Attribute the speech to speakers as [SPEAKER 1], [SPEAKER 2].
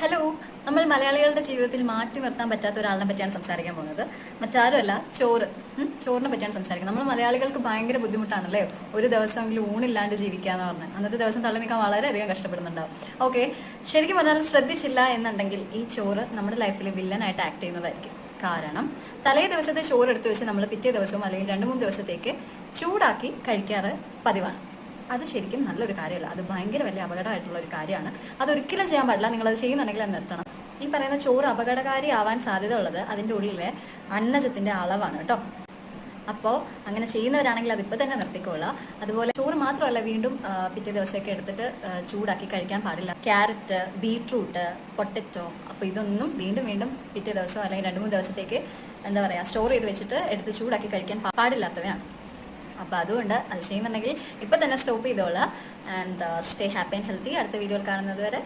[SPEAKER 1] Hello, നമ്മൾ മലയാളികളുടെ ജീവിതത്തിൽ മാറ്റി നിർത്താൻ പറ്റാത്ത ഒരാളിനെ പറ്റിയാണ് സംസാരിക്കാൻ പോകുന്നത്. മറ്റാരുമല്ല, ചോറ്. ചോറിനെ പറ്റിയാണ് സംസാരിക്കുന്നത്. നമ്മൾ മലയാളികൾക്ക് ഭയങ്കര ബുദ്ധിമുട്ടാണല്ലേ ഒരു ദിവസമെങ്കിലും ഊണില്ലാണ്ട് ജീവിക്കാന്ന് പറഞ്ഞാൽ. അന്നത്തെ ദിവസം തള്ളി നിൽക്കാൻ വളരെയധികം കഷ്ടപ്പെടുന്നുണ്ടാവും. ഓക്കെ, ശരിക്കും പറഞ്ഞാൽ ശ്രദ്ധിച്ചില്ല എന്നുണ്ടെങ്കിൽ ഈ ചോറ് നമ്മുടെ ലൈഫിൽ വില്ലനായിട്ട് ആക്ട് ചെയ്യുന്നതായിരിക്കും. കാരണം തലേ ദിവസത്തെ ചോറ് എടുത്ത് വെച്ച് നമ്മൾ പിറ്റേ ദിവസവും അല്ലെങ്കിൽ 2-3 ദിവസത്തേക്ക് ചൂടാക്കി കഴിക്കാറ് പതിവാണ്. അത് ശരിക്കും നല്ലൊരു കാര്യമല്ല. അത് ഭയങ്കര വലിയ അപകടമായിട്ടുള്ള ഒരു കാര്യമാണ്. അതൊരിക്കലും ചെയ്യാൻ പാടില്ല. നിങ്ങളത് ചെയ്യുന്നുണ്ടെങ്കിൽ അത് നിർത്തണം. ഈ പറയുന്ന ചോറ് അപകടകാരി ആവാൻ സാധ്യത ഉള്ളത് അതിൻ്റെ ഉള്ളിലെ അന്നജത്തിൻ്റെ അളവാണ് കേട്ടോ. അപ്പോൾ അങ്ങനെ ചെയ്യുന്നവരാണെങ്കിൽ അതിപ്പോൾ തന്നെ നിർത്തിക്കൊള്ളുക. അതുപോലെ ചോറ് മാത്രമല്ല, വീണ്ടും പിറ്റേ ദിവസമൊക്കെ എടുത്തിട്ട് ചൂടാക്കി കഴിക്കാൻ പാടില്ല. ക്യാരറ്റ്, ബീട്രൂട്ട്, പൊട്ടറ്റോ, അപ്പോൾ ഇതൊന്നും വീണ്ടും വീണ്ടും പിറ്റേ ദിവസം അല്ലെങ്കിൽ 2-3 ദിവസത്തേക്ക് എന്താ പറയുക സ്റ്റോർ ചെയ്ത് വെച്ചിട്ട് എടുത്ത് ചൂടാക്കി കഴിക്കാൻ പാടില്ലാത്തവയാണ്. അപ്പോൾ അതുകൊണ്ട് അത് ചെയ്യുന്നുണ്ടെങ്കിൽ ഇപ്പം തന്നെ സ്റ്റോപ്പ് ചെയ്തോളാം. And stay happy and healthy. അടുത്ത വീഡിയോയിൽ കാണുന്നത് വരെ